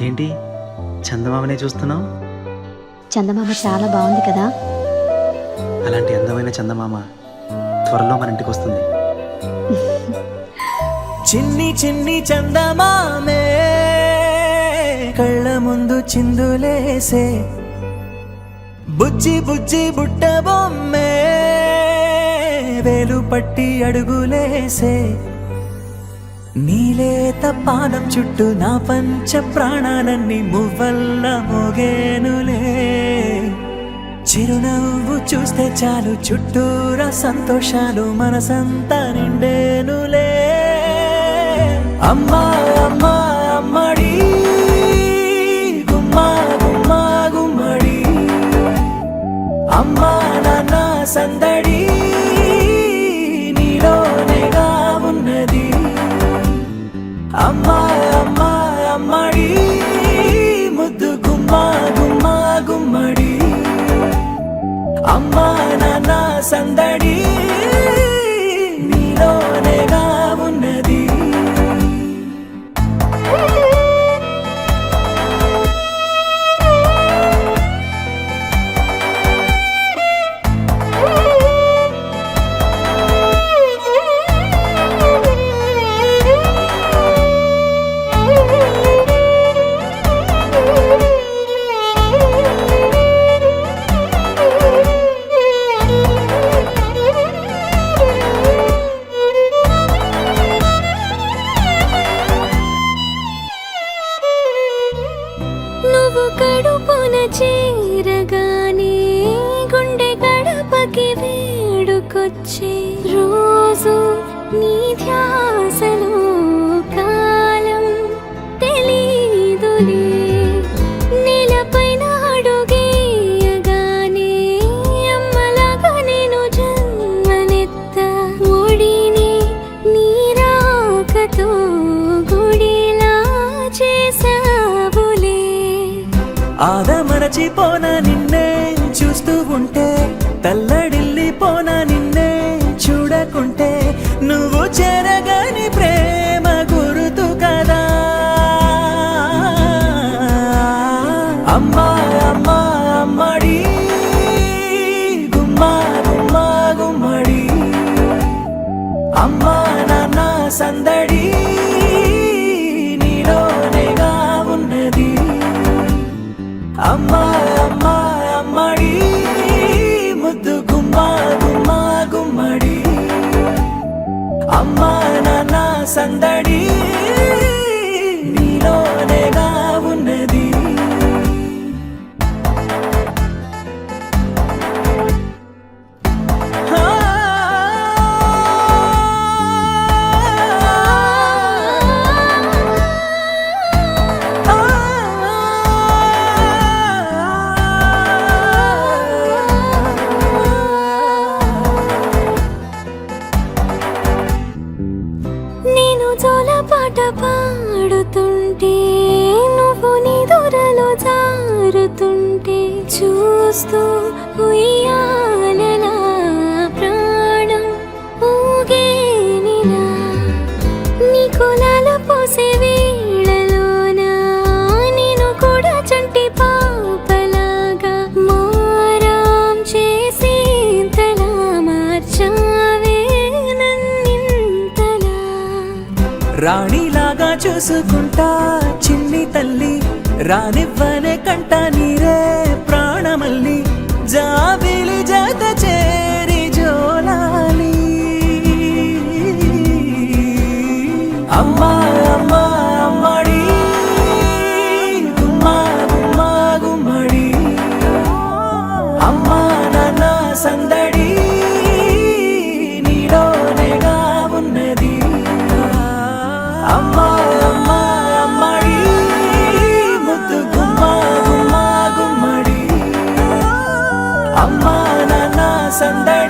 ఏంటి చందమామనే చూస్తున్నావు? చందమామ చాలా బాగుంది కదా. అలాంటి అందమైన చందమామ త్వరలో మన ఇంటికి వస్తుంది. చిన్ని చిన్ని చందమామే కళ్ళ ముందు చిందులేసే, బుజ్జి బుజ్జి బుట్ట బొమ్మే వేలు పట్టి అడుగులేసే, నీలేత పానం చుట్టూ నా పంచ ప్రాణాలన్నీ మువ్వల్ల మోగేనులే, చిరునవ్వు చూస్తే చాలు చుట్టూరా సంతోషాలు మనసంతా నిండేనులే. అమ్మా అమ్మా అమ్మడి గుమ్మా గుమ్మా గుమ్మడి, అమ్మా నాన్న సందడి నీలోనేగా ఉన్నది. అమ్మా అమ్మా అమ్మడి ముద్దు గుమ్మా గుమ్మా గుమ్మడి, అమ్మా నాన్న సందడి నీలోనేగా ఉన్నది. నువ్వు కడుపున చేరగానే గుండె గడపకి వేడుకొచ్చే రోజు నీ ధ్యాసలో కాలం తెలీదులే. నేలపైన అడుగేయగానే అమ్మలాగా నేను జన్మనెత్త, ఒడిని నీ రాకతో గుడిలా చేసావులే. ఆదమరచిపోనా నిన్నే చూస్తూ ఉంటే, తల్లడిల్లిపోనా నిన్నే చూడకుంటే, నువ్వు చెరగని ప్రేమ గురుతు కదా. అమ్మా అమ్మా అమ్మడి గుమ్మా గుమ్మా గుమ్మడి, అమ్మా నాన్న సందడి నీలోనేగా ఉన్నది. అమ్మా అమ్మా అమ్మడి ముద్దు గుమ్మా గుమ్మా గుమ్మడి, అమ్మా నాన్న సందడి నీలోనేగా ఉన్నది. నేను జోలపాట పాడుతుంటే, నువ్వు నీ దూరలో జారుతుంటే, చూస్తూ ఉయ్యాలలా ప్రాణం ఊగేనిలా. నీ కులాల పోసే వేళలోన నేను కూడా చంటి పాపలాగా మారాం చేసేంతలా మార్చావే నన్నింతలా. రాణిలాగా చూసుకుంటా చిన్ని తల్లి, రానివ్వనే కంట నీరే ప్రాణమల్లి, జాబిలి జత చేరి జోలాలి. అమ్మా అమ్మా అమ్మడి గుమ్మా గుమ్మా గుమ్మడి, అమ్మా నాన్న సందడి నీలోనేగా ఉన్నది. అమ్మా అమ్మా అమ్మడి ముద్దు గుమ్మా గుమ్మా గుమ్మడి, అమ్మా నాన్న సందడి